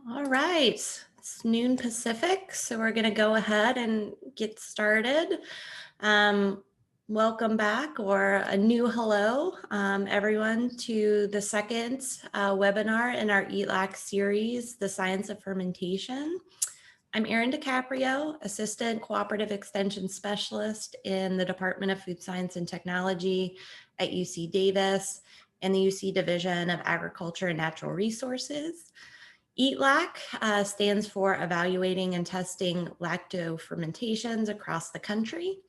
All right, it's noon Pacific, so we're going to go ahead and get started. Um, Welcome back, or a new hello, everyone, to the second webinar in our EATLAC series, The Science of Fermentation. I'm Erin DiCaprio, Assistant Cooperative Extension Specialist in the Department of Food Science and Technology at UC Davis and the UC Division of Agriculture and Natural Resources. EATLAC stands for Evaluating and Testing Lacto Fermentations across the country.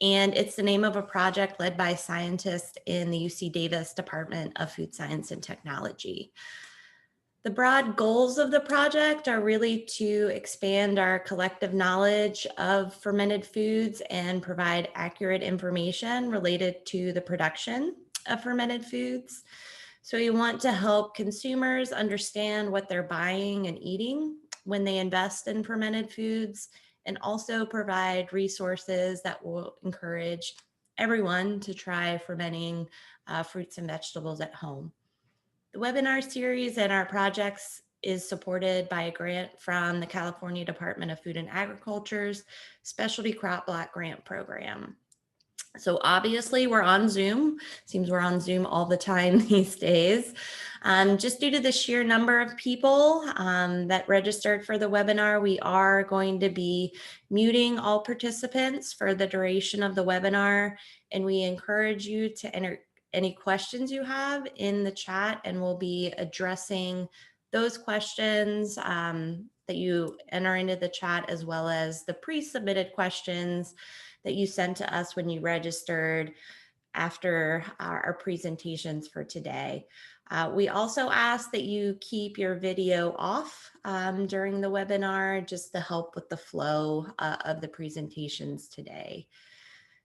And it's the name of a project led by scientists in the UC Davis Department of Food Science and Technology. The broad goals of the project are really to expand our collective knowledge of fermented foods and provide accurate information related to the production of fermented foods. So we want to help consumers understand what they're buying and eating when they invest in fermented foods, and also provide resources that will encourage everyone to try fermenting fruits and vegetables at home. The webinar series and our projects is supported by a grant from the California Department of Food and Agriculture's Specialty Crop Block Grant Program. So obviously we're on Zoom. Seems we're on Zoom all the time these days. Just due to the sheer number of people that registered for the webinar, we are going to be muting all participants for the duration of the webinar, and we encourage you to enter any questions you have in the chat, and we'll be addressing those questions that you enter into the chat, as well as the pre-submitted questions that you sent to us when you registered after our presentations for today. We also ask that you keep your video off during the webinar, just to help with the flow of the presentations today.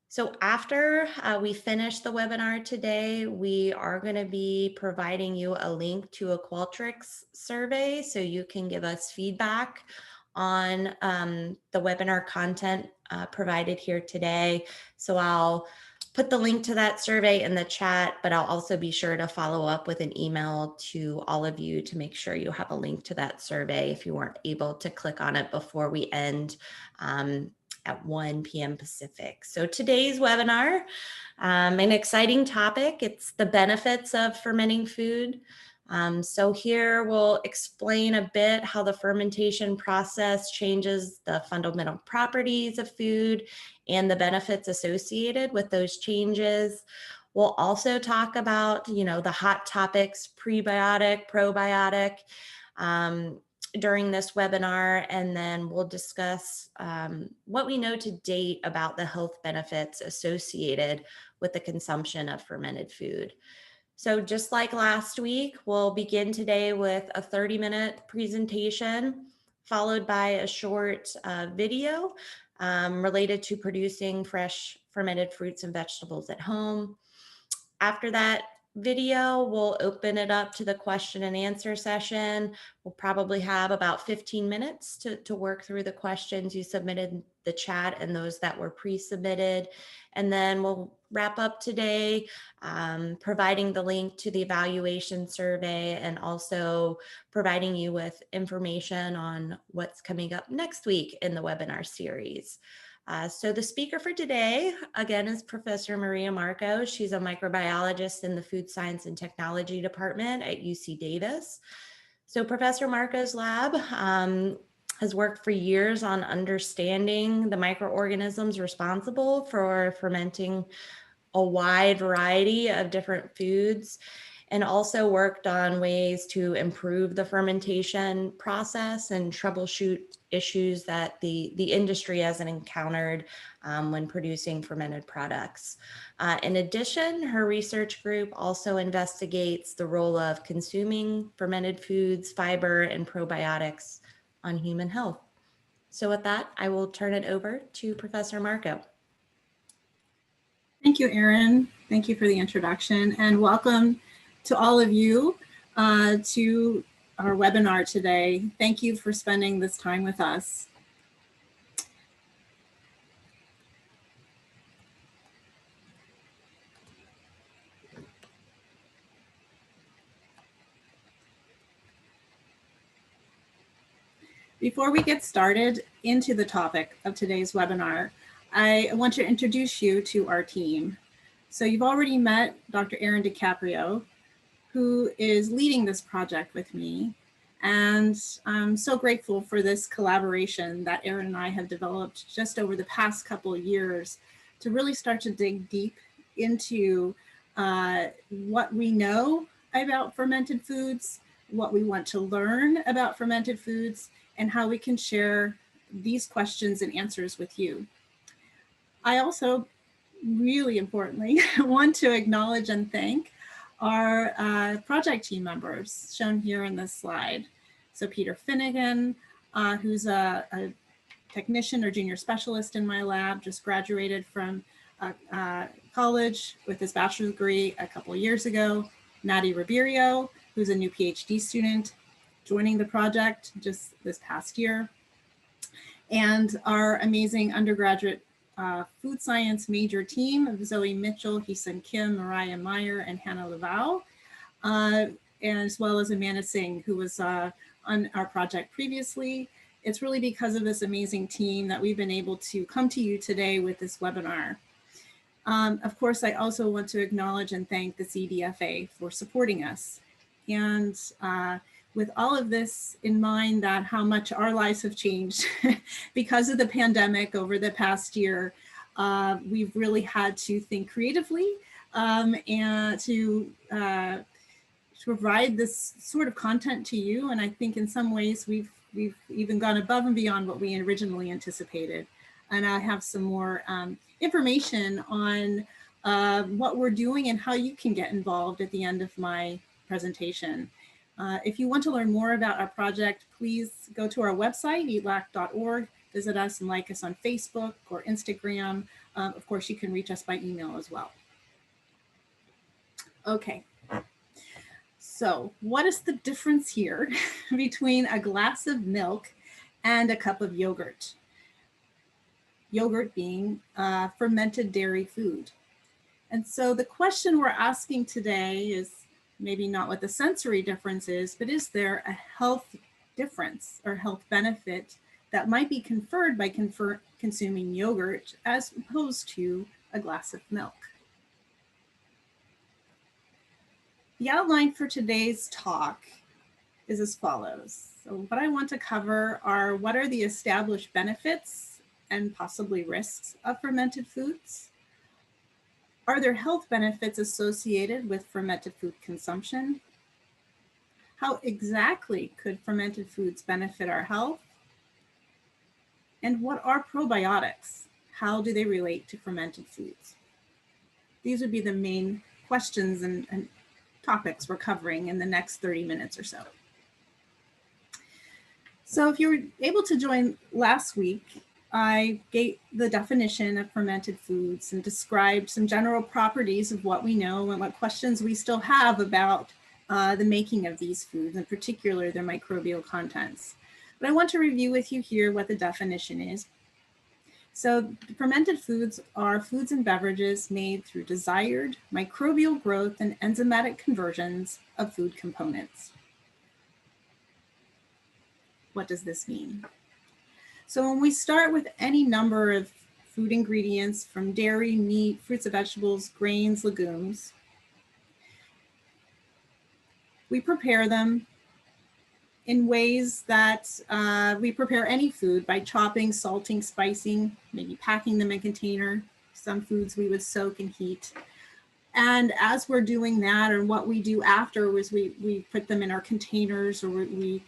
So after we finish the webinar today, we are going to be providing you a link to a Qualtrics survey so you can give us feedback on the webinar content provided here today. So I'll put the link to that survey in the chat, but I'll also be sure to follow up with an email to all of you to make sure you have a link to that survey if you weren't able to click on it before we end at 1 p.m. Pacific. So today's webinar, an exciting topic. It's the benefits of fermenting food. So here we'll explain a bit how the fermentation process changes the fundamental properties of food and the benefits associated with those changes. We'll also talk about, the hot topics, prebiotic, probiotic, during this webinar, and then we'll discuss what we know to date about the health benefits associated with the consumption of fermented food. So just like last week, we'll begin today with a 30-minute presentation, followed by a short video related to producing fresh fermented fruits and vegetables at home. After that video, we'll open it up to the question and answer session. We'll probably have about 15 minutes to work through the questions you submitted in the chat and those that were pre-submitted. And then we'll wrap up today, providing the link to the evaluation survey and also providing you with information on what's coming up next week in the webinar series. So the speaker for today, again, is Professor Maria Marco. She's a microbiologist in the Food Science and Technology Department at UC Davis. So Professor Marco's lab has worked for years on understanding the microorganisms responsible for fermenting a wide variety of different foods, and also worked on ways to improve the fermentation process and troubleshoot issues that the industry hasn't encountered when producing fermented products. In addition, her research group also investigates the role of consuming fermented foods, fiber, and probiotics on human health. So with that, I will turn it over to Professor Marco. Thank you, Erin. Thank you for the introduction, and welcome to all of you to our webinar today. Thank you for spending this time with us. Before we get started into the topic of today's webinar, I want to introduce you to our team. So you've already met Dr. Erin DiCaprio, who is leading this project with me. And I'm so grateful for this collaboration that Erin and I have developed just over the past couple of years to really start to dig deep into what we know about fermented foods, what we want to learn about fermented foods, and how we can share these questions and answers with you. I also, really importantly, want to acknowledge and thank our project team members shown here in this slide. So Peter Finnegan, who's a technician or junior specialist in my lab, just graduated from college with his bachelor's degree a couple of years ago. Maddie Ribeiro, who's a new PhD student, joining the project just this past year. And our amazing undergraduate food science major team of Zoe Mitchell, Heesun Kim, Mariah Meyer, and Hannah Lavau, and as well as Amanda Singh, who was on our project previously. It's really because of this amazing team that we've been able to come to you today with this webinar. Of course, I also want to acknowledge and thank the CDFA for supporting us. And with all of this in mind, that how much our lives have changed because of the pandemic over the past year, we've really had to think creatively and to provide this sort of content to you. And I think in some ways we've even gone above and beyond what we originally anticipated. And I have some more information on what we're doing and how you can get involved at the end of my presentation. If you want to learn more about our project, please go to our website, EATLAC.org, visit us and like us on Facebook or Instagram. Of course, you can reach us by email as well. Okay, so what is the difference here between a glass of milk and a cup of yogurt? Yogurt being fermented dairy food. And so the question we're asking today is maybe not what the sensory difference is, but is there a health difference or health benefit that might be conferred by consuming yogurt as opposed to a glass of milk? The outline for today's talk is as follows. So what I want to cover are what are the established benefits and possibly risks of fermented foods? Are there health benefits associated with fermented food consumption? How exactly could fermented foods benefit our health? And what are probiotics? How do they relate to fermented foods? These would be the main questions and topics we're covering in the next 30 minutes or so. So if you were able to join last week, I gave the definition of fermented foods and described some general properties of what we know and what questions we still have about the making of these foods, in particular their microbial contents. But I want to review with you here what the definition is. So fermented foods are foods and beverages made through desired microbial growth and enzymatic conversions of food components. What does this mean? So when we start with any number of food ingredients from dairy, meat, fruits and vegetables, grains, legumes, we prepare them in ways that we prepare any food by chopping, salting, spicing, maybe packing them in a container. Some foods we would soak and heat. And as we're doing that, or what we do after is we put them in our containers, or we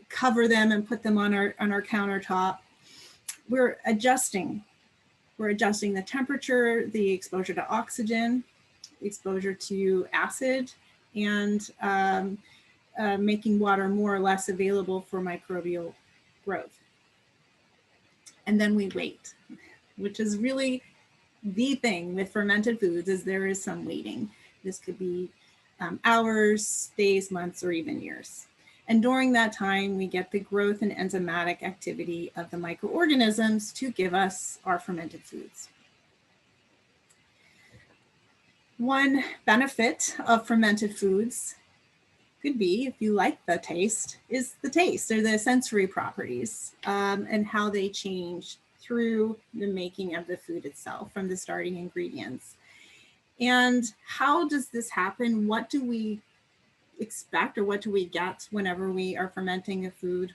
cover them and put them on our countertop. We're adjusting the temperature, the exposure to oxygen, exposure to acid, and making water more or less available for microbial growth. And then we wait, which is really the thing with fermented foods, is there is some waiting. This could be hours, days, months, or even years. And during that time, we get the growth and enzymatic activity of the microorganisms to give us our fermented foods. One benefit of fermented foods could be, if you like the taste, is the taste or the sensory properties and how they change through the making of the food itself from the starting ingredients. And how does this happen? What do we expect or what do we get whenever we are fermenting a food?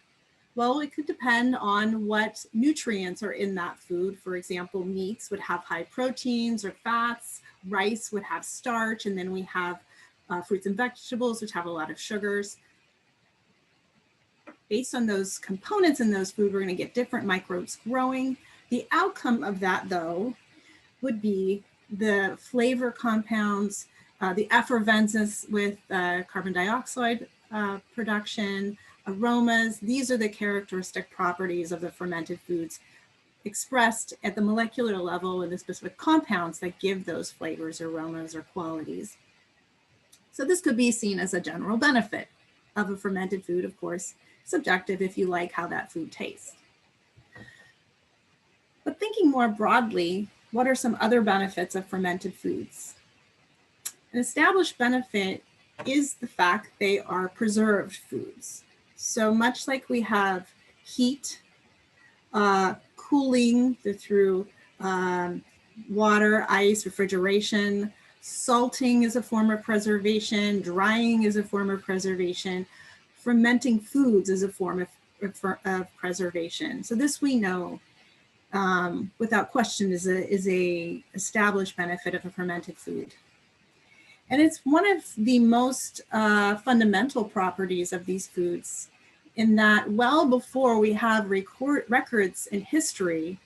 Well, it could depend on what nutrients are in that food. For example, meats would have high proteins or fats, rice would have starch, and then we have fruits and vegetables, which have a lot of sugars. Based on those components in those food, we're going to get different microbes growing. The outcome of that, though, would be the flavor compounds, the effervescence with carbon dioxide production, aromas. These are the characteristic properties of the fermented foods expressed at the molecular level in the specific compounds that give those flavors, aromas, or qualities. So this could be seen as a general benefit of a fermented food, of course, subjective if you like how that food tastes. But thinking more broadly, what are some other benefits of fermented foods? An established benefit is the fact they are preserved foods. So much like we have heat, cooling through water, ice, refrigeration, salting is a form of preservation, drying is a form of preservation, fermenting foods is a form of preservation. So this we know without question is a established benefit of a fermented food. And it's one of the most fundamental properties of these foods in that well before we have records in history,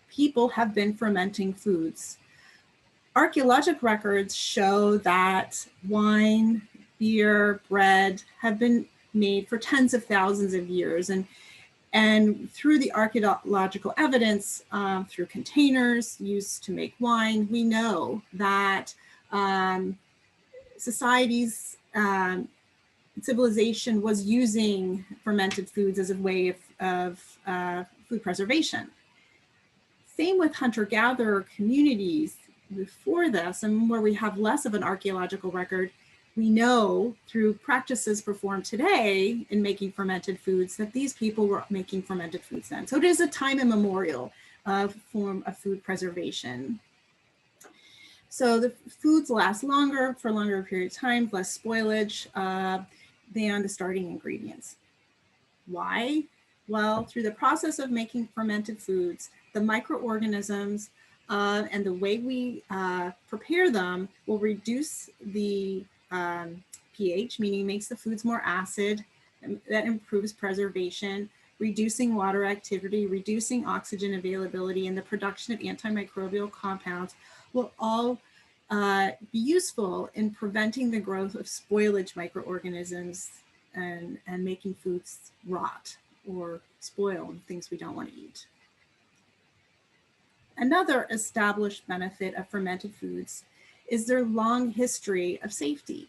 people have been fermenting foods. Archaeological records show that wine, beer, bread have been made for tens of thousands of years. And through the archaeological evidence, through containers used to make wine, we know that societies, civilization was using fermented foods as a way of food preservation. Same with hunter-gatherer communities before this, and where we have less of an archaeological record, we know through practices performed today in making fermented foods that these people were making fermented foods then. So it is a time immemorial form of food preservation. So the foods last longer for a longer period of time, less spoilage than the starting ingredients. Why? Well, through the process of making fermented foods, the microorganisms and the way we prepare them will reduce the pH, meaning makes the foods more acid. That improves preservation, reducing water activity, reducing oxygen availability, and the production of antimicrobial compounds will all be useful in preventing the growth of spoilage microorganisms and making foods rot or spoil and things we don't want to eat. Another established benefit of fermented foods is their long history of safety.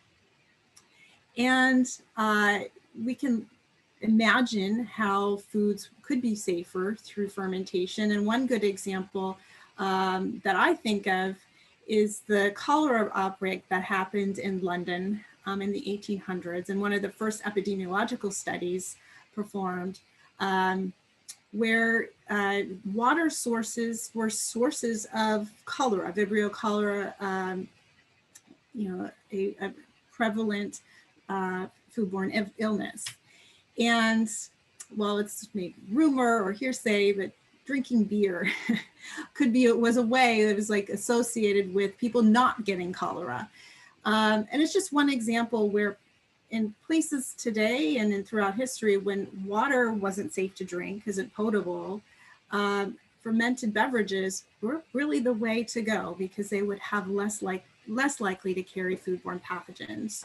And we can imagine how foods could be safer through fermentation. And one good example that I think of is the cholera outbreak that happened in London in the 1800s, and one of the first epidemiological studies performed where water sources were sources of cholera, Vibrio cholera, a prevalent foodborne illness. And well, it's maybe rumor or hearsay, but drinking beer was a way that was like associated with people not getting cholera. And it's just one example where in places today and throughout history, when water wasn't safe to drink, isn't potable, fermented beverages were really the way to go because they would have less likely to carry foodborne pathogens.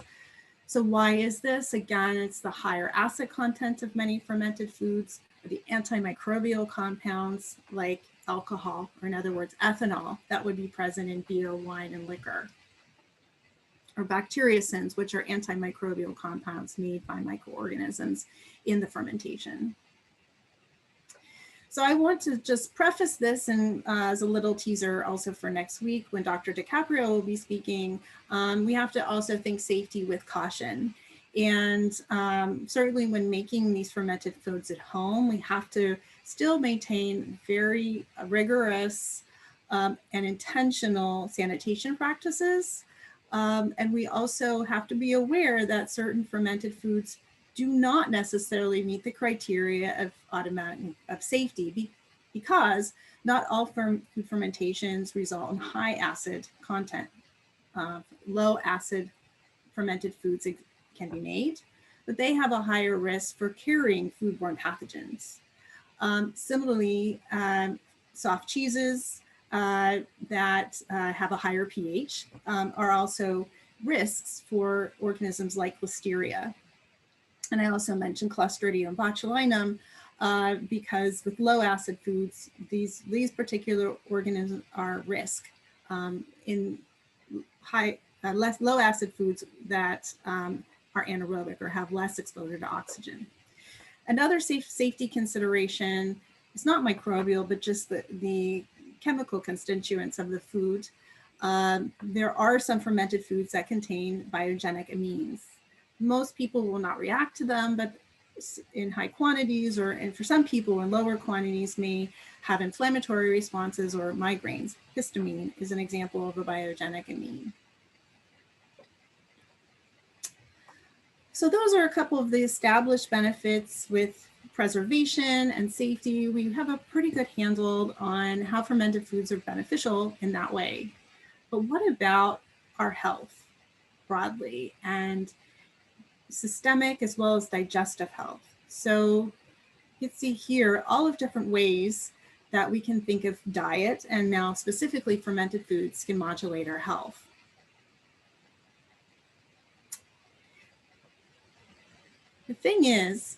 So why is this? Again, it's the higher acid content of many fermented foods, or the antimicrobial compounds like alcohol, or in other words, ethanol, that would be present in beer, wine, and liquor. Or bacteriocins, which are antimicrobial compounds made by microorganisms in the fermentation. So I want to just preface this and as a little teaser also for next week when Dr. DiCaprio will be speaking, we have to also think safety with caution. And certainly when making these fermented foods at home, we have to still maintain very rigorous and intentional sanitation practices. And we also have to be aware that certain fermented foods do not necessarily meet the criteria of safety because not all food fermentations result in high acid content. Low acid fermented foods can be made, but they have a higher risk for carrying foodborne pathogens. Similarly, soft cheeses that have a higher pH are also risks for organisms like Listeria. And I also mentioned Clostridium botulinum because with low acid foods, these particular organisms are risk in low acid foods that are anaerobic or have less exposure to oxygen. Another safety consideration is not microbial, but just the chemical constituents of the food. There are some fermented foods that contain biogenic amines. Most people will not react to them, but in high quantities and for some people in lower quantities may have inflammatory responses or migraines. Histamine is an example of a biogenic amine. So those are a couple of the established benefits with preservation and safety. We have a pretty good handle on how fermented foods are beneficial in that way. But what about our health broadly and systemic as well as digestive health? So you can see here all of different ways that we can think of diet and now specifically fermented foods can modulate our health. The thing is,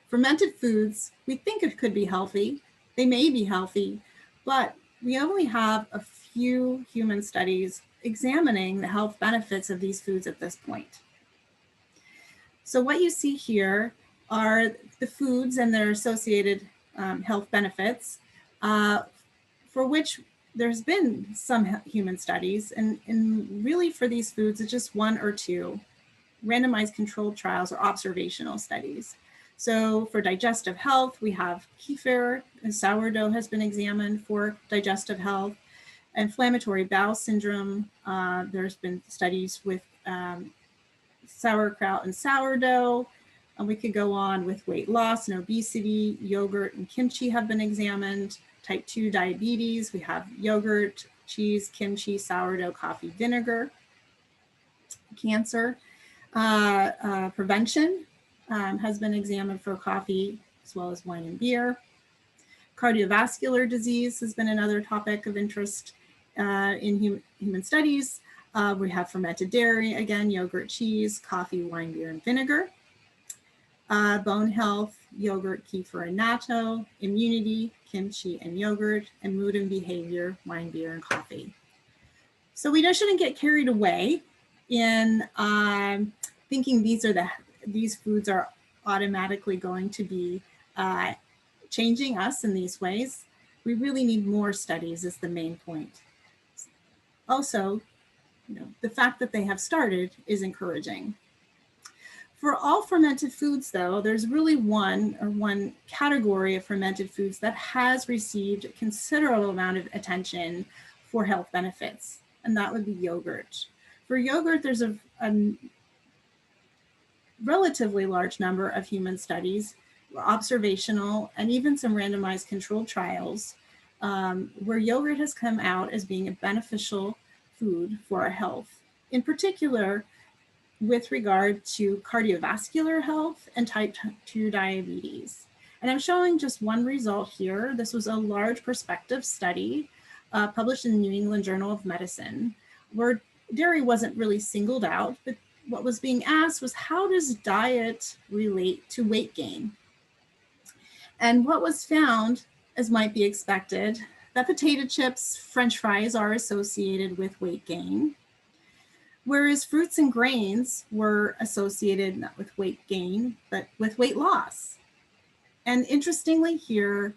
fermented foods, we think it could be healthy. They may be healthy, but we only have a few human studies examining the health benefits of these foods at this point. So what you see here are the foods and their associated health benefits for which there's been some human studies. And really for these foods, it's just one or two randomized controlled trials or observational studies. So for digestive health, we have kefir and sourdough has been examined for digestive health. Inflammatory bowel syndrome, there's been studies with sauerkraut and sourdough. And we could go on with weight loss and obesity. Yogurt and kimchi have been examined. Type 2 diabetes, we have yogurt, cheese, kimchi, sourdough, coffee, vinegar. Cancer prevention has been examined for coffee as well as wine and beer. Cardiovascular disease has been another topic of interest in human studies. We have fermented dairy, again, yogurt, cheese, coffee, wine, beer, and vinegar. Bone health, yogurt, kefir, and natto. Immunity, kimchi and yogurt. And mood and behavior, wine, beer, and coffee. So we shouldn't get carried away in thinking these foods are automatically going to be changing us in these ways. We really need more studies is the main point. Also, the fact that they have started is encouraging. For all fermented foods, though, there's really one category of fermented foods that has received a considerable amount of attention for health benefits, and that would be yogurt. For yogurt, there's a relatively large number of human studies, observational, and even some randomized controlled trials where yogurt has come out as being a beneficial food for our health, in particular with regard to cardiovascular health and type 2 diabetes. And I'm showing just one result here. This was a large prospective study published in the New England Journal of Medicine, where dairy wasn't really singled out, but what was being asked was, how does diet relate to weight gain? And what was found, as might be expected, that potato chips, French fries are associated with weight gain, whereas fruits and grains were associated not with weight gain, but with weight loss. And interestingly here,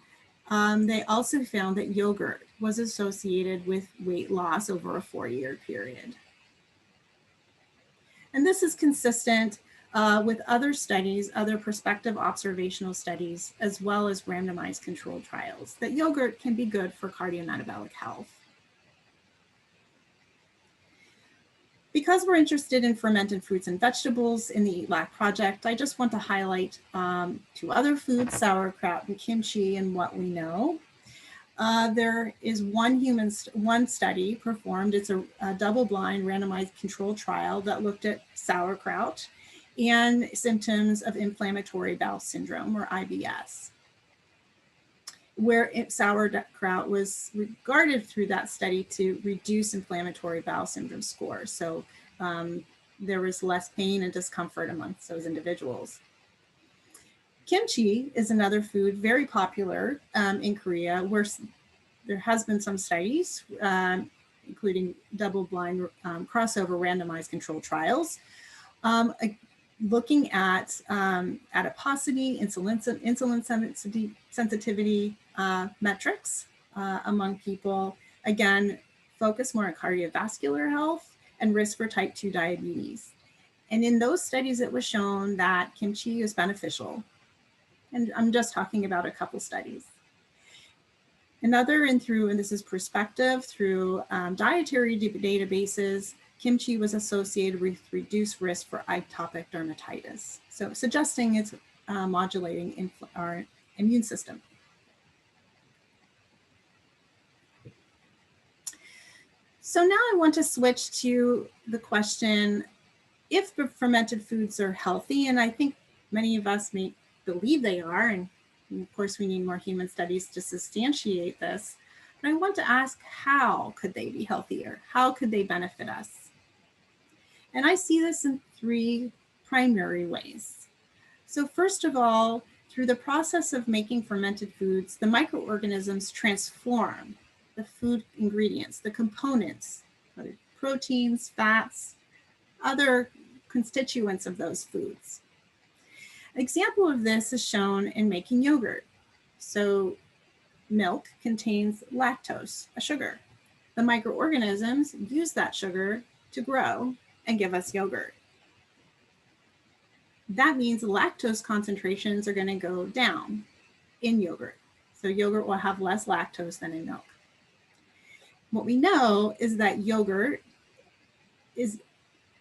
they also found that yogurt was associated with weight loss over a 4-year period. And this is consistent with other studies, other prospective observational studies, as well as randomized controlled trials, that yogurt can be good for cardiometabolic health. Because we're interested in fermented fruits and vegetables in the EATLAC project, I just want to highlight 2 other foods, sauerkraut and kimchi, and what we know. There is one study performed. It's a double-blind randomized controlled trial that looked at sauerkraut and symptoms of inflammatory bowel syndrome, or IBS, where sauerkraut was regarded through that study to reduce inflammatory bowel syndrome scores. So there was less pain and discomfort amongst those individuals. Kimchi is another food very popular in Korea, where there has been some studies, including double-blind crossover randomized controlled trials, looking at adiposity, insulin sensitivity metrics among people. Again, focus more on cardiovascular health and risk for type 2 diabetes. And in those studies, it was shown that kimchi is beneficial. And I'm just talking about a couple studies. Another, and this is prospective, through dietary databases, kimchi was associated with reduced risk for atopic dermatitis. So suggesting it's modulating our immune system. So now I want to switch to the question, if the fermented foods are healthy, and I think many of us may believe they are, and of course we need more human studies to substantiate this, but I want to ask, how could they be healthier? How could they benefit us? And I see this in 3 primary ways. So first of all, through the process of making fermented foods, the microorganisms transform the food ingredients, the components, whether proteins, fats, other constituents of those foods. An example of this is shown in making yogurt. So milk contains lactose, a sugar. The microorganisms use that sugar to grow and give us yogurt. That means lactose concentrations are going to go down in yogurt. So yogurt will have less lactose than in milk. What we know is that yogurt is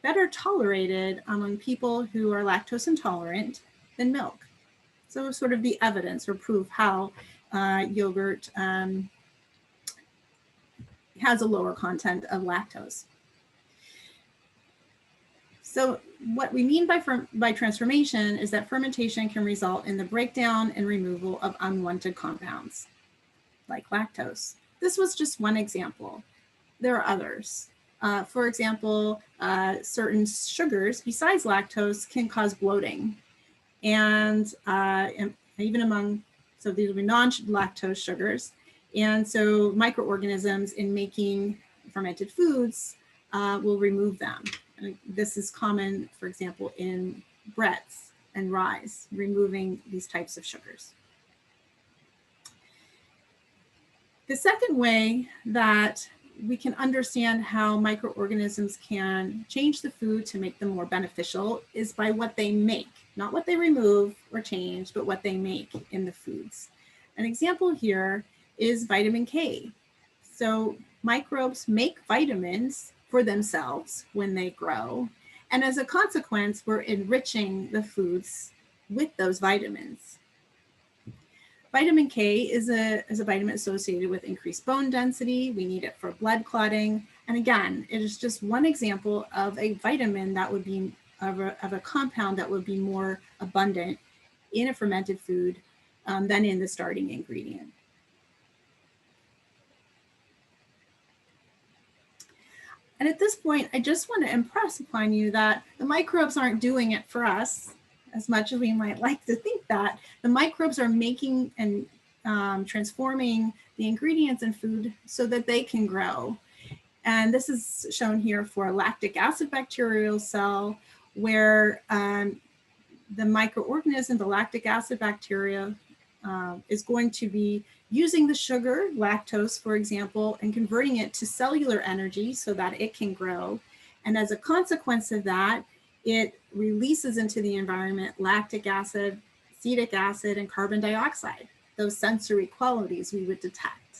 better tolerated among people who are lactose intolerant than milk. So sort of the evidence or proof how yogurt has a lower content of lactose. So what we mean by transformation is that fermentation can result in the breakdown and removal of unwanted compounds, like lactose. This was just one example. There are others. For example, certain sugars besides lactose can cause bloating. And even among, so these will be non-lactose sugars. And so microorganisms in making fermented foods will remove them. And this is common, for example, in breads and rye, removing these types of sugars. The second way that we can understand how microorganisms can change the food to make them more beneficial is by what they make, not what they remove or change, but what they make in the foods. An example here is vitamin K. So microbes make vitamins for themselves when they grow. And as a consequence, we're enriching the foods with those vitamins. Vitamin K is a vitamin associated with increased bone density. We need it for blood clotting. And again, it is just one example of a vitamin that would be, of a compound that would be more abundant in a fermented food than in the starting ingredient. And at this point, I just want to impress upon you that the microbes aren't doing it for us, as much as we might like to think that. The microbes are making and transforming the ingredients in food so that they can grow. And this is shown here for a lactic acid bacterial cell, where the microorganism, the lactic acid bacteria, is going to be using the sugar, lactose, for example, and converting it to cellular energy so that it can grow. And as a consequence of that, it releases into the environment lactic acid, acetic acid, and carbon dioxide, those sensory qualities we would detect.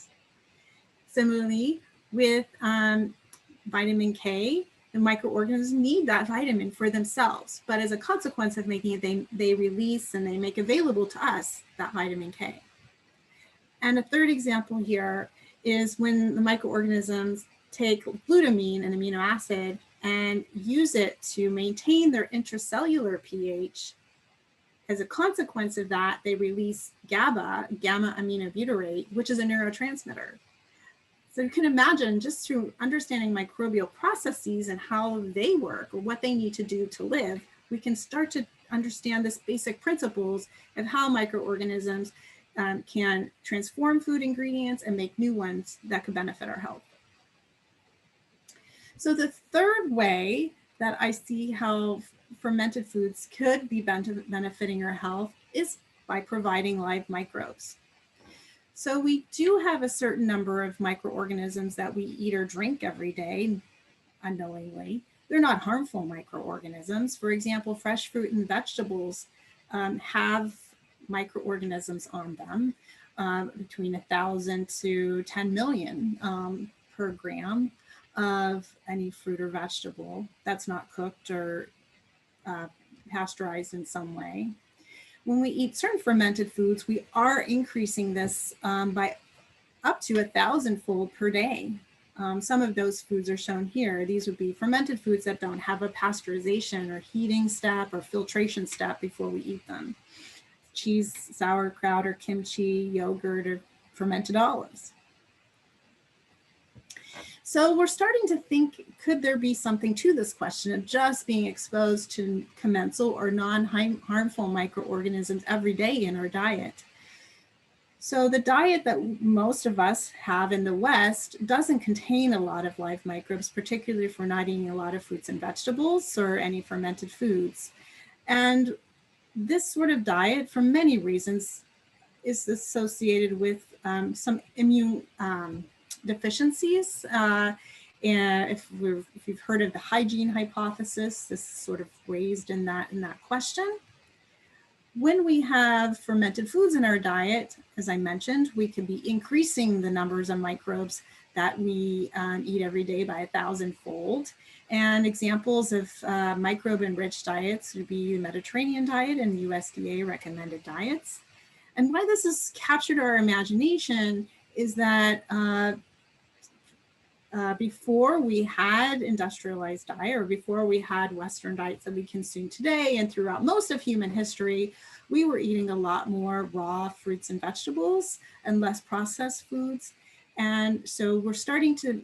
Similarly, with vitamin K, the microorganisms need that vitamin for themselves, but as a consequence of making it, they release and they make available to us that vitamin K. And a third example here is when the microorganisms take glutamine, an amino acid, and use it to maintain their intracellular pH. As a consequence of that, they release GABA, gamma aminobutyrate, which is a neurotransmitter. So you can imagine, just through understanding microbial processes and how they work or what they need to do to live, we can start to understand this basic principles of how microorganisms can transform food ingredients and make new ones that could benefit our health. So the third way that I see how fermented foods could be benefiting our health is by providing live microbes. So we do have a certain number of microorganisms that we eat or drink every day unknowingly. They're not harmful microorganisms. For example, fresh fruit and vegetables have microorganisms on them, between 1,000 to 10 million per gram of any fruit or vegetable that's not cooked or pasteurized in some way. When we eat certain fermented foods, we are increasing this by up to 1,000-fold per day. Some of those foods are shown here. These would be fermented foods that don't have a pasteurization or heating step or filtration step before we eat them. Cheese, sauerkraut, or kimchi, yogurt, or fermented olives. So we're starting to think, could there be something to this question of just being exposed to commensal or non-harmful microorganisms every day in our diet? So the diet that most of us have in the West doesn't contain a lot of live microbes, particularly if we're not eating a lot of fruits and vegetables or any fermented foods. And this sort of diet, for many reasons, is associated with some immune deficiencies. And if you've heard of the hygiene hypothesis, this is sort of raised in that question. When we have fermented foods in our diet, as I mentioned, we could be increasing the numbers of microbes that we eat every day by 1,000-fold. And examples of microbe-enriched diets would be the Mediterranean diet and USDA recommended diets. And why this has captured our imagination is that before we had industrialized diet, or before we had Western diets that we consume today and throughout most of human history, we were eating a lot more raw fruits and vegetables and less processed foods. And so we're starting to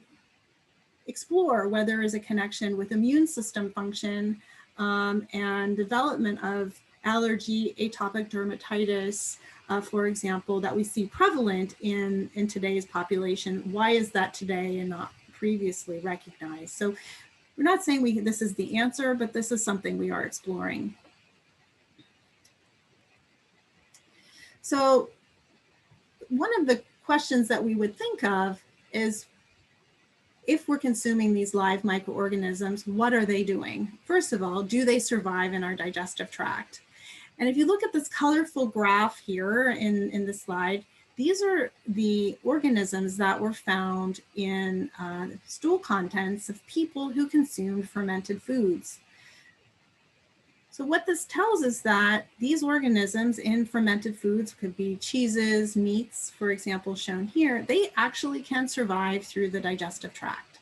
explore whether there is a connection with immune system function and development of allergy, atopic dermatitis, for example, that we see prevalent in today's population. Why is that today and not previously recognized? So we're not saying this is the answer, but this is something we are exploring. So one of the questions that we would think of is, if we're consuming these live microorganisms, what are they doing? First of all, do they survive in our digestive tract? And if you look at this colorful graph here in the slide, these are the organisms that were found in stool contents of people who consumed fermented foods. So what this tells us that these organisms in fermented foods, could be cheeses, meats, for example, shown here, they actually can survive through the digestive tract,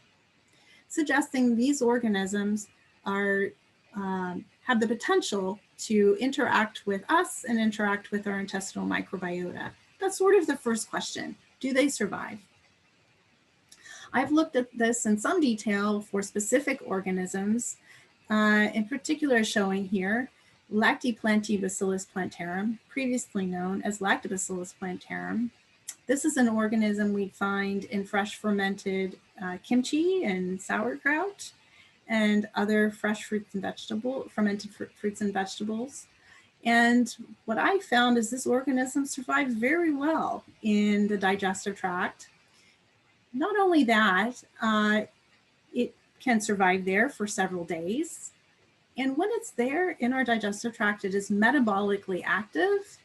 suggesting these organisms are have the potential to interact with us and interact with our intestinal microbiota. That's sort of the first question. Do they survive? I've looked at this in some detail for specific organisms, in particular showing here Lactobacillus plantarum, previously known as Lactobacillus plantarum. This is an organism we find in fresh fermented kimchi and sauerkraut and other fresh fruits and vegetables, fermented fruits and vegetables. And what I found is this organism survives very well in the digestive tract. Not only that, it can survive there for several days. And when it's there in our digestive tract, it is metabolically active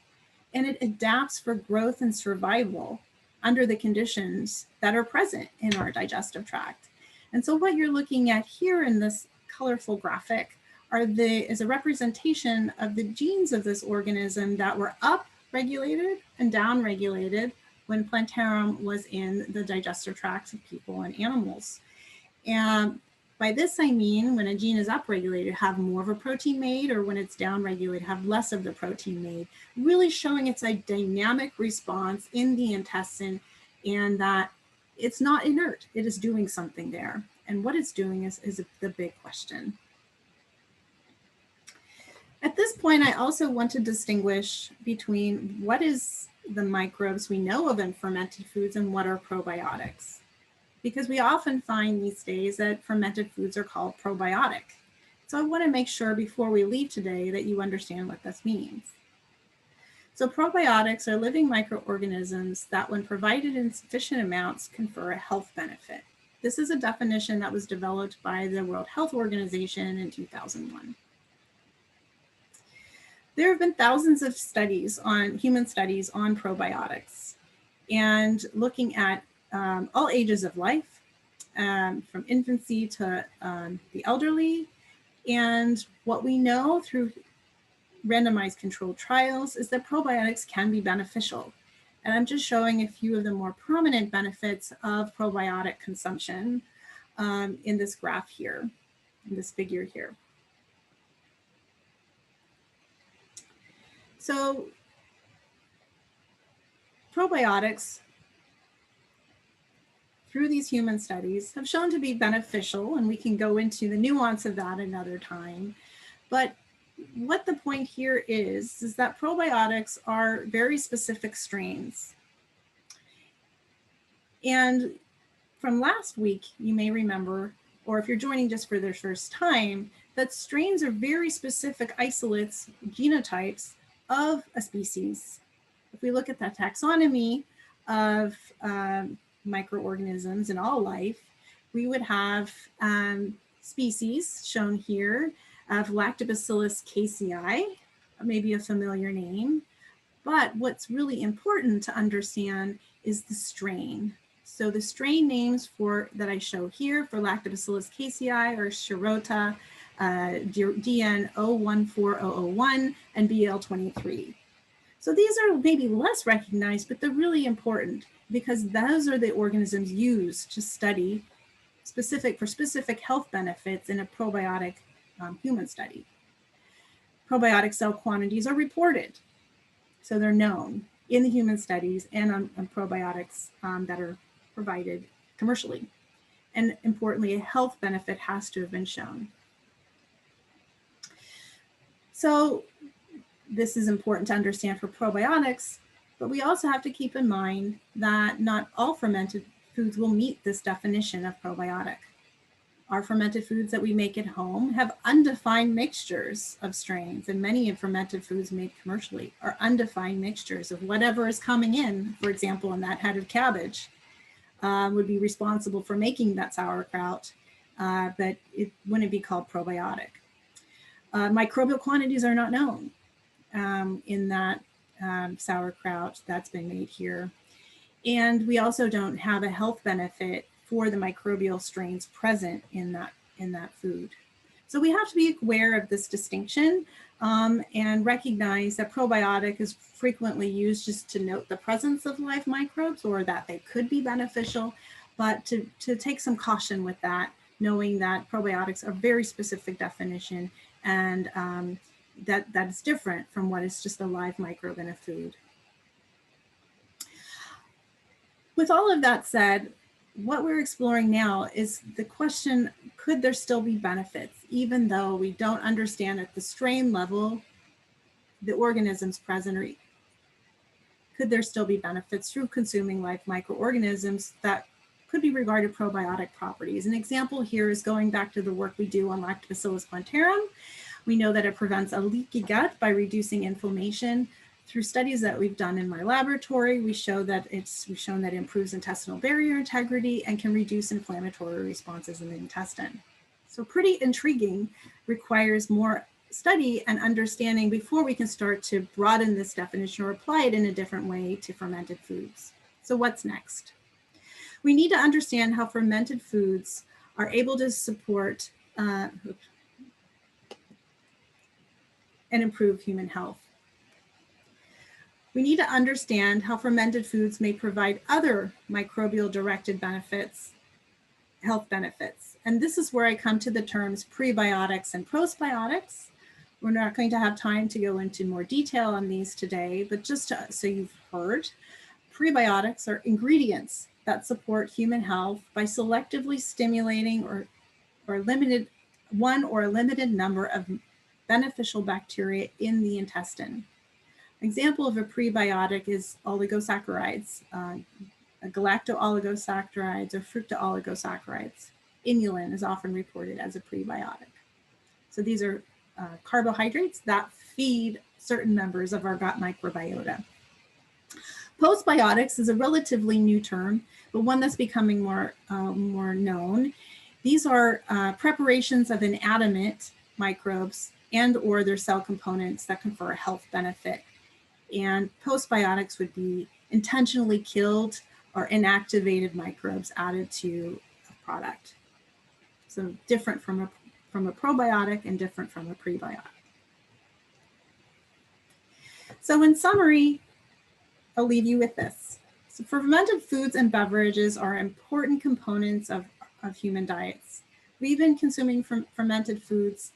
and it adapts for growth and survival under the conditions that are present in our digestive tract. And so what you're looking at here in this colorful graphic is a representation of the genes of this organism that were up-regulated and down-regulated when plantarum was in the digestive tracts of people and animals. And by this, I mean when a gene is upregulated, have more of a protein made, or when it's downregulated, have less of the protein made, really showing it's a dynamic response in the intestine and that it's not inert, it is doing something there. And what it's doing is the big question. At this point, I also want to distinguish between what is the microbes we know of in fermented foods and what are probiotics. Because we often find these days that fermented foods are called probiotic. So I want to make sure before we leave today that you understand what this means. So probiotics are living microorganisms that when provided in sufficient amounts confer a health benefit. This is a definition that was developed by the World Health Organization in 2001. There have been thousands of human studies on probiotics and looking at all ages of life, from infancy to the elderly. And what we know through randomized controlled trials is that probiotics can be beneficial. And I'm just showing a few of the more prominent benefits of probiotic consumption in this graph here, in this figure here. So probiotics through these human studies have shown to be beneficial, and we can go into the nuance of that another time. But what the point here is that probiotics are very specific strains. And from last week, you may remember, or if you're joining just for the first time, that strains are very specific isolates, genotypes of a species. If we look at the taxonomy of microorganisms in all life, we would have species shown here of Lactobacillus casei, maybe a familiar name. But what's really important to understand is the strain. So the strain names that I show here for Lactobacillus casei are Shirota, DN 014001, and BL23. So these are maybe less recognized, but they're really important because those are the organisms used to study for specific health benefits in a probiotic human study. Probiotic cell quantities are reported, so they're known in the human studies and on probiotics that are provided commercially. And importantly, a health benefit has to have been shown. So this is important to understand for probiotics, but we also have to keep in mind that not all fermented foods will meet this definition of probiotic. Our fermented foods that we make at home have undefined mixtures of strains, and many of fermented foods made commercially are undefined mixtures of whatever is coming in. For example, in that head of cabbage would be responsible for making that sauerkraut, but it wouldn't be called probiotic. Microbial quantities are not known in that sauerkraut that's been made here. And we also don't have a health benefit for the microbial strains present in that food. So we have to be aware of this distinction and recognize that probiotic is frequently used just to note the presence of live microbes or that they could be beneficial, but to take some caution with that, knowing that probiotics are very specific definition and that is different from what is just a live microbe in a food. With all of that said, what we're exploring now is the question, could there still be benefits, even though we don't understand at the strain level the organisms present, or could there still be benefits through consuming live microorganisms that could be regarded probiotic properties? An example here is going back to the work we do on Lactobacillus plantarum, We know that it prevents a leaky gut by reducing inflammation. Through studies that we've done in my laboratory, we've shown that it improves intestinal barrier integrity and can reduce inflammatory responses in the intestine. So pretty intriguing, requires more study and understanding before we can start to broaden this definition or apply it in a different way to fermented foods. So what's next? We need to understand how fermented foods are able to support and improve human health. We need to understand how fermented foods may provide other microbial-directed benefits, health benefits. And this is where I come to the terms prebiotics and postbiotics. We're not going to have time to go into more detail on these today, but just so you've heard, prebiotics are ingredients that support human health by selectively stimulating or limited one or a limited number of beneficial bacteria in the intestine. An example of a prebiotic is oligosaccharides, galacto-oligosaccharides or fructo-oligosaccharides. Inulin is often reported as a prebiotic. So these are carbohydrates that feed certain members of our gut microbiota. Postbiotics is a relatively new term, but one that's becoming more known. These are preparations of inanimate microbes and or their cell components that confer a health benefit. And postbiotics would be intentionally killed or inactivated microbes added to a product. So different from a probiotic and different from a prebiotic. So in summary, I'll leave you with this. So fermented foods and beverages are important components of human diets. We've been consuming fermented foods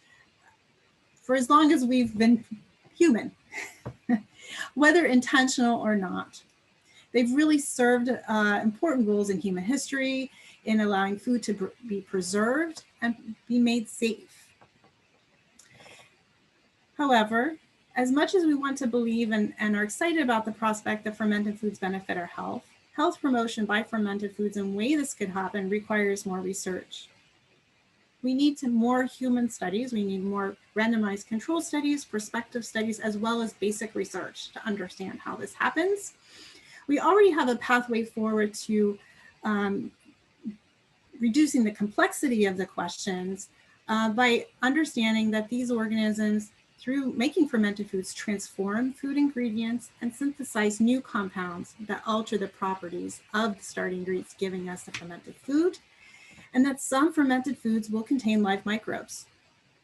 for as long as we've been human, whether intentional or not. They've really served important roles in human history in allowing food to be preserved and be made safe. However, as much as we want to believe and are excited about the prospect that fermented foods benefit our health, health promotion by fermented foods and way this could happen requires more research. We need more human studies. We need more randomized control studies, prospective studies, as well as basic research to understand how this happens. We already have a pathway forward to reducing the complexity of the questions by understanding that these organisms, through making fermented foods, transform food ingredients and synthesize new compounds that alter the properties of the starting ingredients, giving us the fermented food, and that some fermented foods will contain live microbes.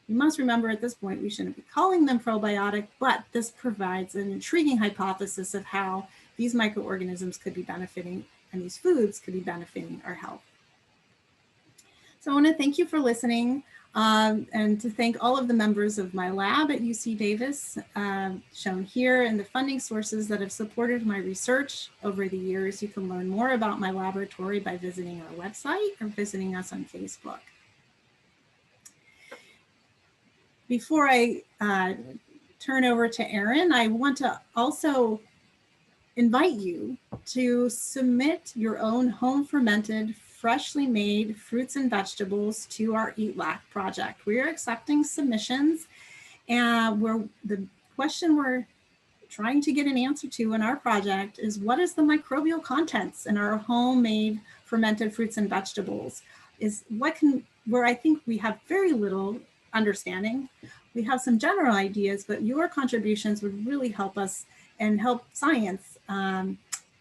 You must remember at this point, we shouldn't be calling them probiotic, but this provides an intriguing hypothesis of how these microorganisms could be benefiting and these foods could be benefiting our health. So I want to thank you for listening and to thank all of the members of my lab at UC Davis, shown here, and the funding sources that have supported my research over the years. You can learn more about my laboratory by visiting our website or visiting us on Facebook. Before I turn over to Erin, I want to also invite you to submit your own home fermented, freshly made fruits and vegetables to our EATLAC project. We are accepting submissions, and the question we're trying to get an answer to in our project is, what is the microbial contents in our homemade fermented fruits and vegetables? Where I think we have very little understanding. We have some general ideas, but your contributions would really help us and help science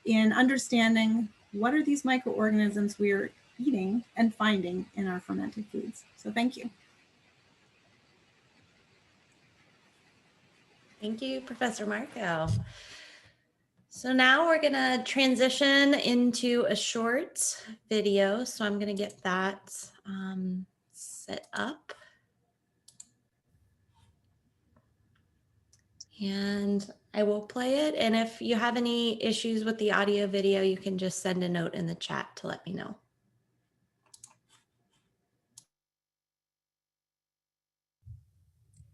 in understanding what are these microorganisms we're eating and finding in our fermented foods. So thank you. Thank you, Professor Marco. So now we're gonna transition into a short video. So I'm gonna get that set up. And I will play it. And if you have any issues with the audio video, you can just send a note in the chat to let me know.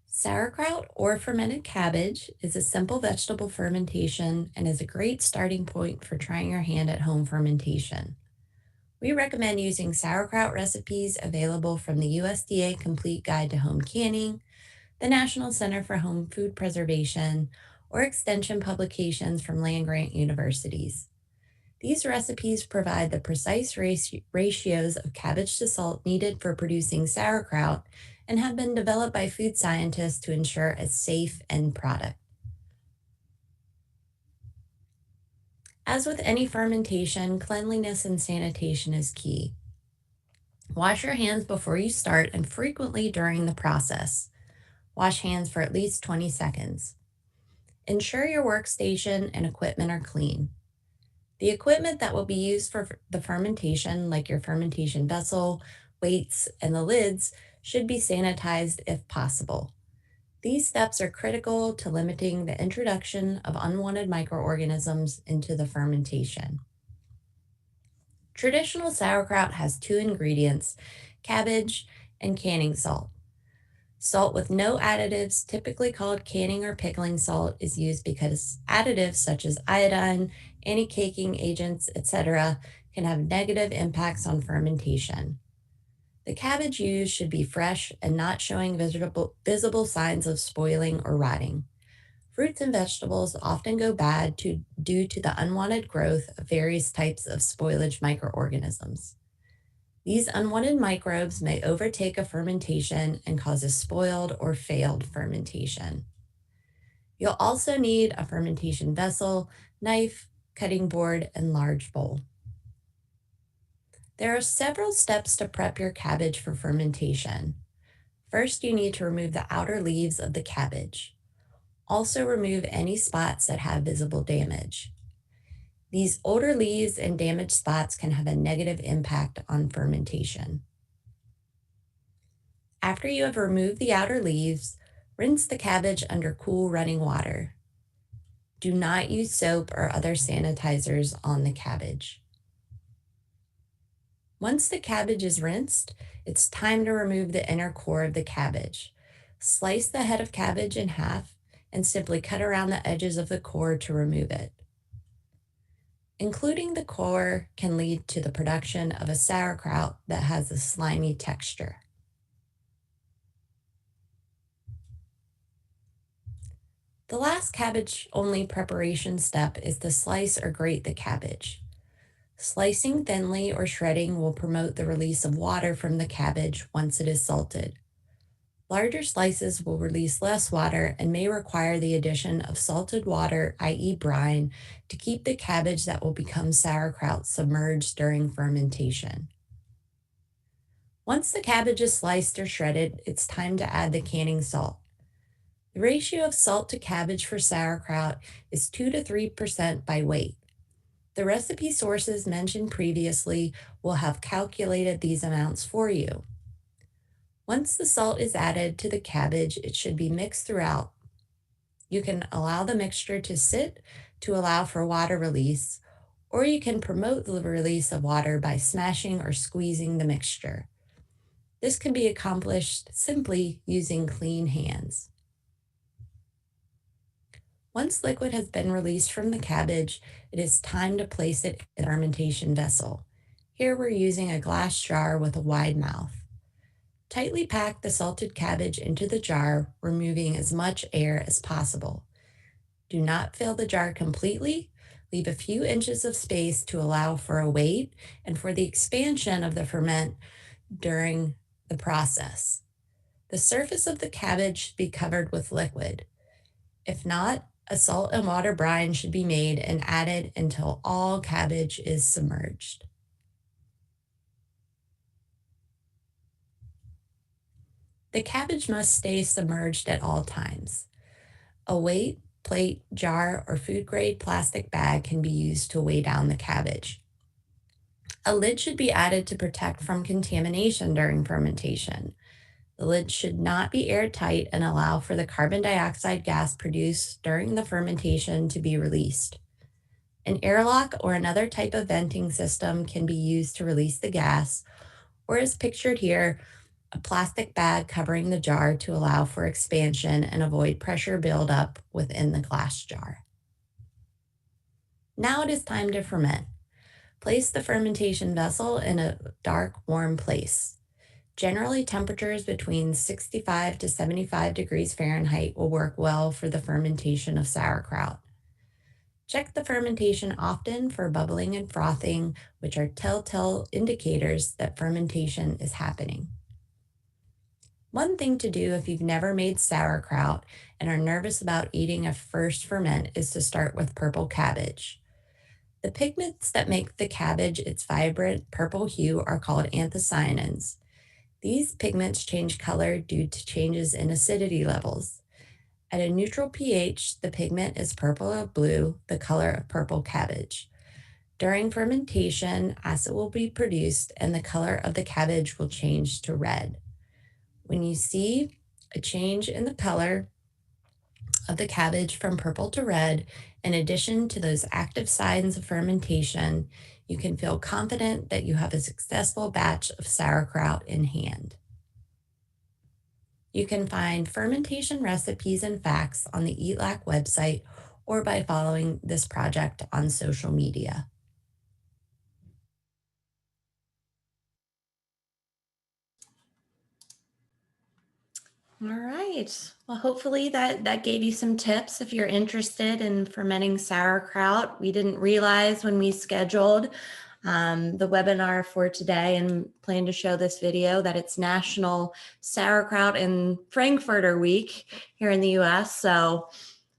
Sauerkraut or fermented cabbage is a simple vegetable fermentation and is a great starting point for trying your hand at home fermentation. We recommend using sauerkraut recipes available from the USDA Complete Guide to Home Canning, the National Center for Home Food Preservation, or extension publications from land-grant universities. These recipes provide the precise ratios of cabbage to salt needed for producing sauerkraut and have been developed by food scientists to ensure a safe end product. As with any fermentation, cleanliness and sanitation is key. Wash your hands before you start and frequently during the process. Wash hands for at least 20 seconds. Ensure your workstation and equipment are clean. The equipment that will be used for the fermentation, like your fermentation vessel, weights, and the lids, should be sanitized if possible. These steps are critical to limiting the introduction of unwanted microorganisms into the fermentation. Traditional sauerkraut has two ingredients, cabbage and canning salt. Salt with no additives, typically called canning or pickling salt, is used because additives such as iodine, anti-caking agents, etc., can have negative impacts on fermentation. The cabbage used should be fresh and not showing visible signs of spoiling or rotting. Fruits and vegetables often go bad due to the unwanted growth of various types of spoilage microorganisms. These unwanted microbes may overtake a fermentation and cause a spoiled or failed fermentation. You'll also need a fermentation vessel, knife, cutting board, and large bowl. There are several steps to prep your cabbage for fermentation. First, you need to remove the outer leaves of the cabbage. Also remove any spots that have visible damage. These older leaves and damaged spots can have a negative impact on fermentation. After you have removed the outer leaves, rinse the cabbage under cool running water. Do not use soap or other sanitizers on the cabbage. Once the cabbage is rinsed, it's time to remove the inner core of the cabbage. Slice the head of cabbage in half and simply cut around the edges of the core to remove it. Including the core can lead to the production of a sauerkraut that has a slimy texture. The last cabbage-only preparation step is to slice or grate the cabbage. Slicing thinly or shredding will promote the release of water from the cabbage once it is salted. Larger slices will release less water and may require the addition of salted water, i.e. brine, to keep the cabbage that will become sauerkraut submerged during fermentation. Once the cabbage is sliced or shredded, it's time to add the canning salt. The ratio of salt to cabbage for sauerkraut is 2 to 3% by weight. The recipe sources mentioned previously will have calculated these amounts for you. Once the salt is added to the cabbage, it should be mixed throughout. You can allow the mixture to sit to allow for water release, or you can promote the release of water by smashing or squeezing the mixture. This can be accomplished simply using clean hands. Once liquid has been released from the cabbage, it is time to place it in a fermentation vessel. Here we're using a glass jar with a wide mouth. Tightly pack the salted cabbage into the jar, removing as much air as possible. Do not fill the jar completely. Leave a few inches of space to allow for a weight and for the expansion of the ferment during the process. The surface of the cabbage should be covered with liquid. If not, a salt and water brine should be made and added until all cabbage is submerged. The cabbage must stay submerged at all times. A weight, plate, jar, or food-grade plastic bag can be used to weigh down the cabbage. A lid should be added to protect from contamination during fermentation. The lid should not be airtight and allow for the carbon dioxide gas produced during the fermentation to be released. An airlock or another type of venting system can be used to release the gas, or as pictured here, a plastic bag covering the jar to allow for expansion and avoid pressure buildup within the glass jar. Now it is time to ferment. Place the fermentation vessel in a dark, warm place. Generally, temperatures between 65 to 75 degrees Fahrenheit will work well for the fermentation of sauerkraut. Check the fermentation often for bubbling and frothing, which are telltale indicators that fermentation is happening. One thing to do if you've never made sauerkraut and are nervous about eating a first ferment is to start with purple cabbage. The pigments that make the cabbage its vibrant purple hue are called anthocyanins. These pigments change color due to changes in acidity levels. At a neutral pH, the pigment is purple or blue, the color of purple cabbage. During fermentation, acid will be produced and the color of the cabbage will change to red. When you see a change in the color of the cabbage from purple to red, in addition to those active signs of fermentation, you can feel confident that you have a successful batch of sauerkraut in hand. You can find fermentation recipes and facts on the EATLAC website or by following this project on social media. All right. Well, hopefully that gave you some tips if you're interested in fermenting sauerkraut. We didn't realize when we scheduled the webinar for today and plan to show this video that it's National Sauerkraut and Frankfurter Week here in the US. So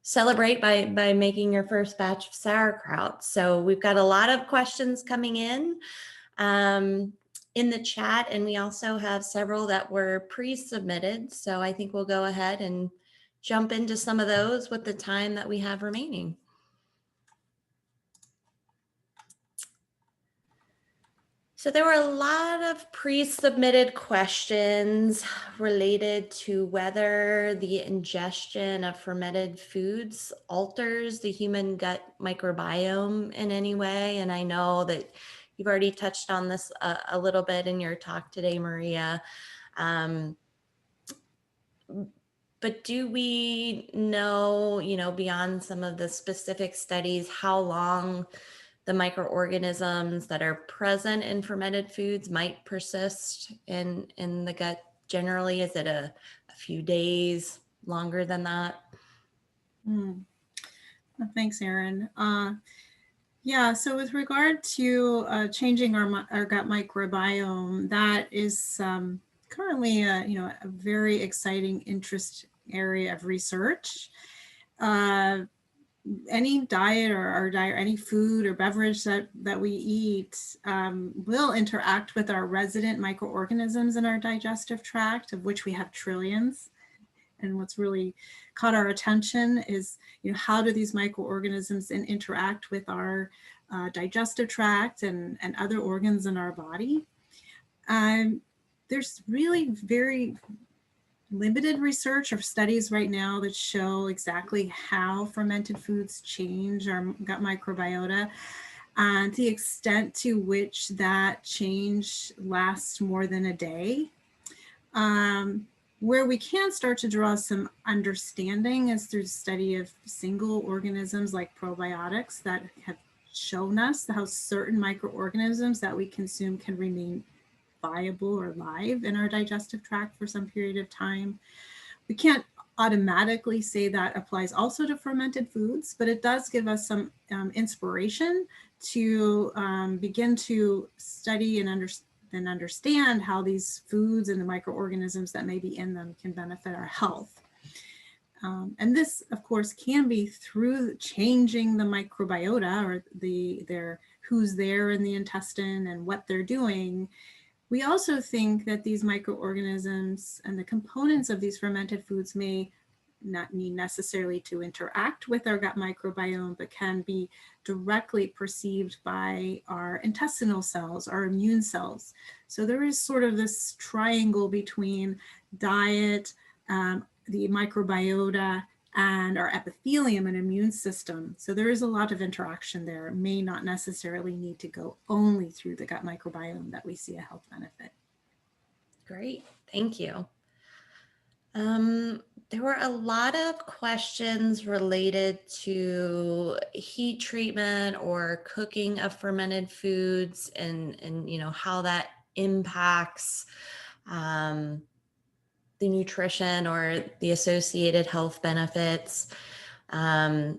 celebrate by making your first batch of sauerkraut. So we've got a lot of questions coming in the chat, and we also have several that were pre-submitted. So I think we'll go ahead and jump into some of those with the time that we have remaining. So there were a lot of pre-submitted questions related to whether the ingestion of fermented foods alters the human gut microbiome in any way. And I know that you've already touched on this a little bit in your talk today, Maria. But do we know, beyond some of the specific studies, how long the microorganisms that are present in fermented foods might persist in the gut generally? Is it a few days, longer than that? Well, thanks, Erin. Yeah, so with regard to changing our gut microbiome, that is currently a very exciting interest area of research. Any diet or any food or beverage that we eat will interact with our resident microorganisms in our digestive tract, of which we have trillions. And what's really caught our attention is, how do these microorganisms interact with our digestive tract and other organs in our body? There's really very limited research or studies right now that show exactly how fermented foods change our gut microbiota and the extent to which that change lasts more than a day. Where we can start to draw some understanding is through the study of single organisms like probiotics that have shown us how certain microorganisms that we consume can remain viable or live in our digestive tract for some period of time. We can't automatically say that applies also to fermented foods, but it does give us some inspiration to begin to study and understand how these foods and the microorganisms that may be in them can benefit our health. And this, of course, can be through changing the microbiota or who's there in the intestine and what they're doing. We also think that these microorganisms and the components of these fermented foods may not need necessarily to interact with our gut microbiome, but can be directly perceived by our intestinal cells, our immune cells. So there is sort of this triangle between diet, the microbiota, and our epithelium and immune system. So there is a lot of interaction there. It may not necessarily need to go only through the gut microbiome that we see a health benefit. Great, thank you. There were a lot of questions related to heat treatment or cooking of fermented foods and how that impacts the nutrition or the associated health benefits. I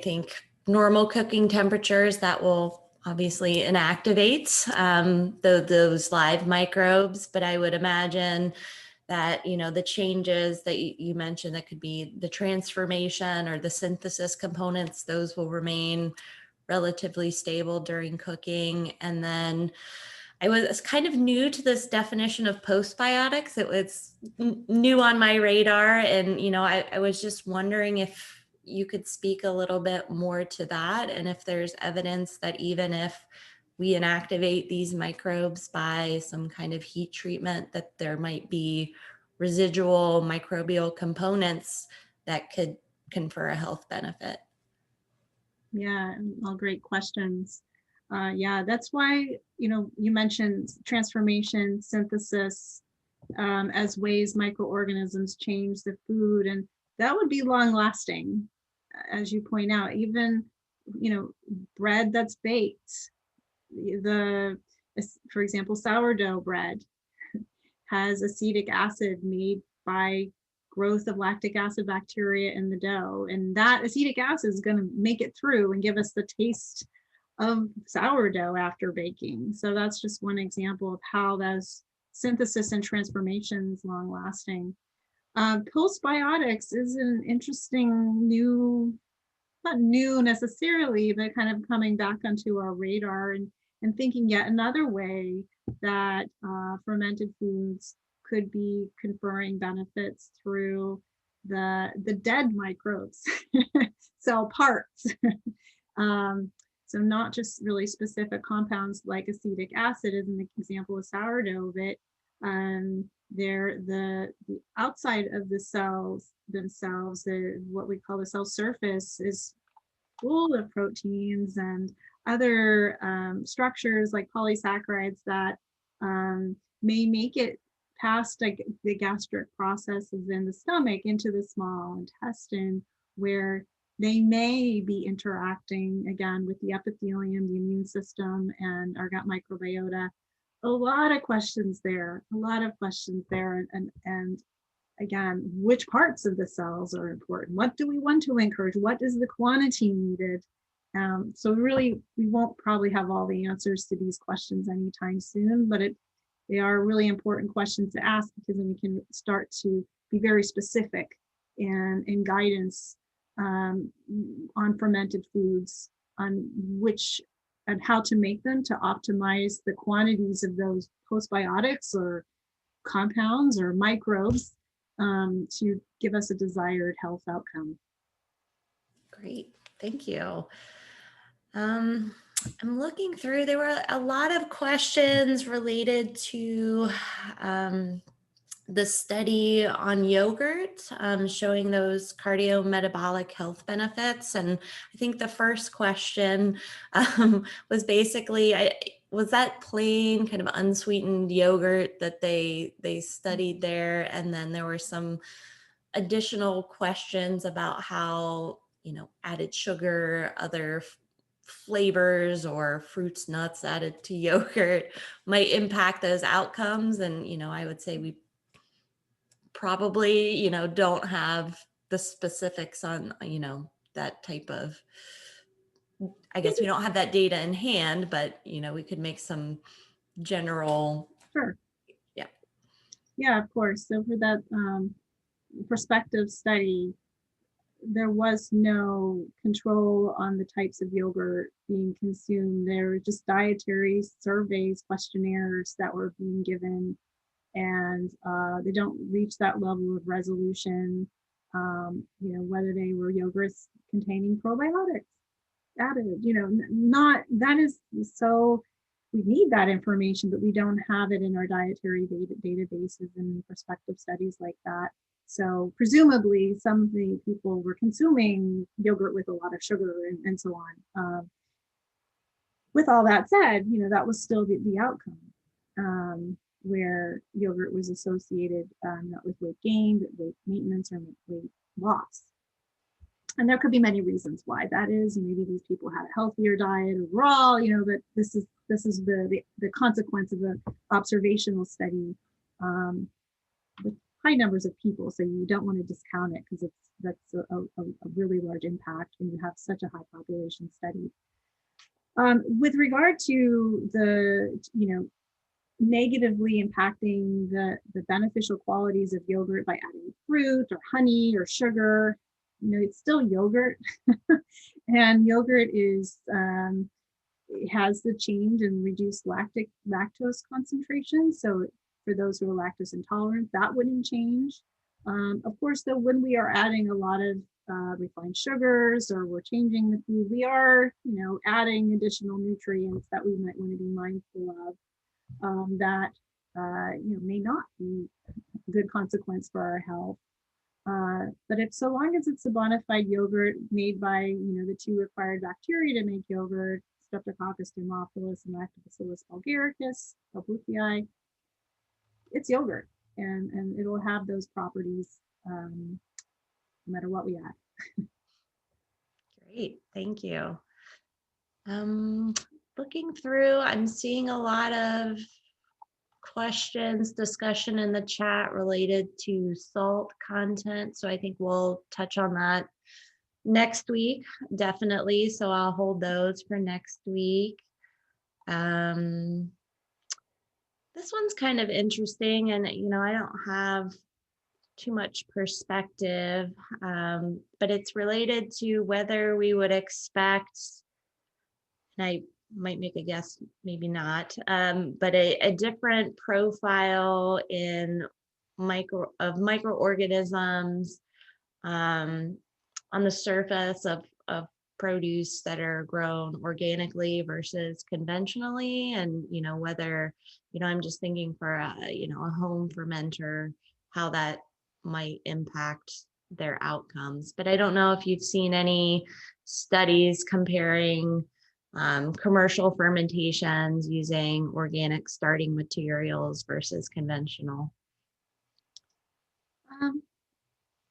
think normal cooking temperatures, that will obviously inactivate those live microbes, but I would imagine that, the changes that you mentioned, that could be the transformation or the synthesis components, those will remain relatively stable during cooking. And then I was kind of new to this definition of postbiotics. It was new on my radar. And, I was just wondering if you could speak a little bit more to that, and if there's evidence that even if we inactivate these microbes by some kind of heat treatment, that there might be residual microbial components that could confer a health benefit. Yeah, all great questions. Yeah, that's why, you mentioned transformation, synthesis, as ways microorganisms change the food, and that would be long lasting, as you point out. Even, bread that's baked, for example, sourdough bread has acetic acid made by growth of lactic acid bacteria in the dough. And that acetic acid is going to make it through and give us the taste of sourdough after baking. So that's just one example of how those synthesis and transformations long lasting. Postbiotics is an interesting not new necessarily, but kind of coming back onto our radar, and thinking yet another way that fermented foods could be conferring benefits through the dead microbes, cell parts. So not just really specific compounds like acetic acid as an example of sourdough, but they're the outside of the cells themselves, what we call the cell surface, is full of proteins and other structures like polysaccharides that may make it past the gastric processes in the stomach into the small intestine, where they may be interacting again with the epithelium, the immune system, and our gut microbiota. A lot of questions there, and again, which parts of the cells are important? What do we want to encourage? What is the quantity needed? So really, we won't probably have all the answers to these questions anytime soon, but they are really important questions to ask, because then we can start to be very specific and in guidance on fermented foods, on which and how to make them to optimize the quantities of those postbiotics or compounds or microbes to give us a desired health outcome. Great, thank you. I'm looking through, there were a lot of questions related to the study on yogurt, showing those cardiometabolic health benefits. And I think the first question was basically, was that plain kind of unsweetened yogurt that they studied there? And then there were some additional questions about how, added sugar, other flavors or fruits, nuts added to yogurt might impact those outcomes. And, I would say we probably, don't have the specifics on, that type of, I guess we don't have that data in hand, but, we could make some general. Sure. Yeah. Yeah, of course. So for that prospective study, there was no control on the types of yogurt being consumed. There were just dietary surveys, questionnaires that were being given, and they don't reach that level of resolution, whether they were yogurts containing probiotics added, not, that is, so we need that information, but we don't have it in our dietary databases and prospective studies like that. So presumably some of the people were consuming yogurt with a lot of sugar and so on. With all that said, that was still the outcome, where yogurt was associated not with weight gain, but weight maintenance or weight loss. And there could be many reasons why that is. Maybe these people had a healthier diet overall, but this is the consequence of an observational study with high numbers of people. So you don't want to discount it because that's a really large impact when you have such a high population study. With regard to the, negatively impacting the beneficial qualities of yogurt by adding fruit or honey or sugar, it's still yogurt. And yogurt is it has the change in reduced lactose concentration. So for those who are lactose intolerant, that wouldn't change. Of course, though, when we are adding a lot of refined sugars or we're changing the food, we are, adding additional nutrients that we might want to be mindful of that, may not be a good consequence for our health. But if so long as it's a bona fide yogurt made by, the two required bacteria to make yogurt, Streptococcus thermophilus and Lactobacillus bulgaricus, Buffii, it's yogurt, and it will have those properties no matter what we add. Great, thank you. Looking through, I'm seeing a lot of questions, discussion in the chat related to salt content. So I think we'll touch on that next week, definitely. So I'll hold those for next week. This one's kind of interesting, and I don't have too much perspective, but it's related to whether we would expect, and I might make a guess, maybe not, but a different profile in microorganisms on the surface of produce that are grown organically versus conventionally, and whether I'm just thinking for a home fermenter, how that might impact their outcomes. But I don't know if you've seen any studies comparing commercial fermentations using organic starting materials versus conventional.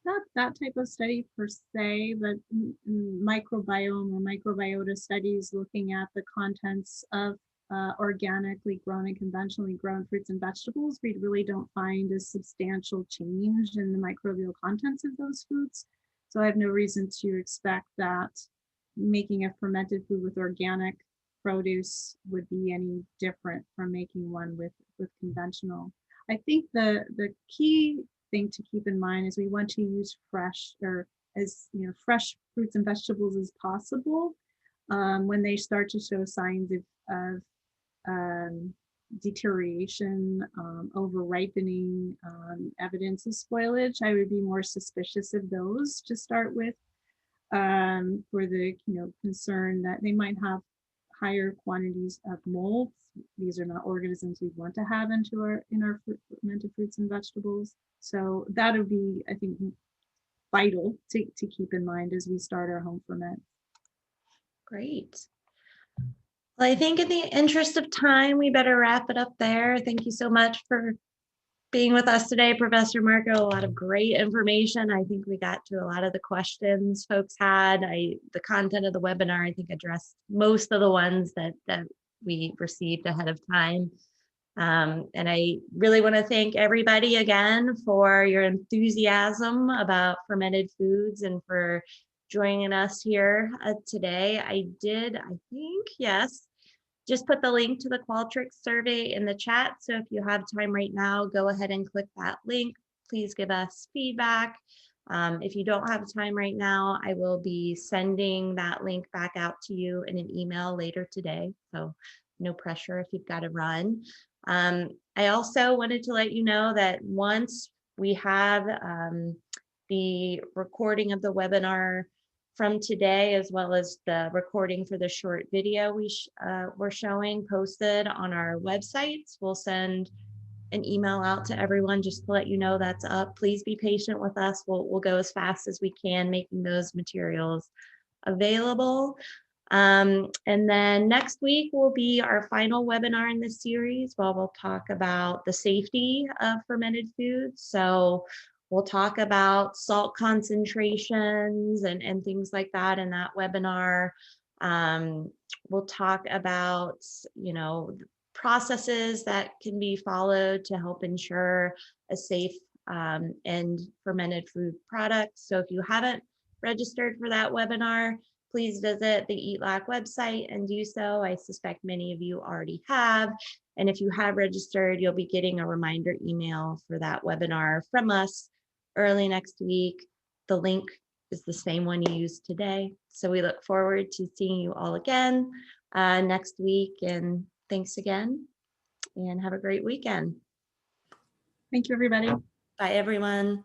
Not that type of study per se, but microbiome or microbiota studies looking at the contents of organically grown and conventionally grown fruits and vegetables, we really don't find a substantial change in the microbial contents of those foods. So I have no reason to expect that making a fermented food with organic produce would be any different from making one with conventional. I think the key thing to keep in mind is we want to use fresh fresh fruits and vegetables as possible when they start to show signs of deterioration, over ripening, evidence of spoilage. I would be more suspicious of those to start with, for the concern that they might have higher quantities of molds. These are not organisms we want to have in our fermented fruits and vegetables. So that would be, I think, vital to keep in mind as we start our home ferment. Great. Well, I think in the interest of time, we better wrap it up there. Thank you so much for being with us today, Professor Marco. A lot of great information. I think we got to a lot of the questions folks had. The content of the webinar, I think, addressed most of the ones that we received ahead of time. And I really want to thank everybody again for your enthusiasm about fermented foods and for joining us here today. I think, yes, just put the link to the Qualtrics survey in the chat. So if you have time right now, go ahead and click that link. Please give us feedback. If you don't have time right now, I will be sending that link back out to you in an email later today. So no pressure if you've got to run. I also wanted to let you know that once we have the recording of the webinar from today, as well as the recording for the short video we're showing posted on our websites, we'll send an email out to everyone just to let you know that's up. Please be patient with us. We'll go as fast as we can making those materials available. And then next week will be our final webinar in this series, where we'll talk about the safety of fermented foods. So We'll talk about salt concentrations and things like that in that webinar. We'll talk about, processes that can be followed to help ensure a safe and fermented food product. So if you haven't registered for that webinar, please visit the EATLAC website and do so. I suspect many of you already have. And if you have registered, you'll be getting a reminder email for that webinar from us early next week. The link is the same one you used today. So we look forward to seeing you all again next week. And thanks again, and have a great weekend. Thank you, everybody. Bye, everyone.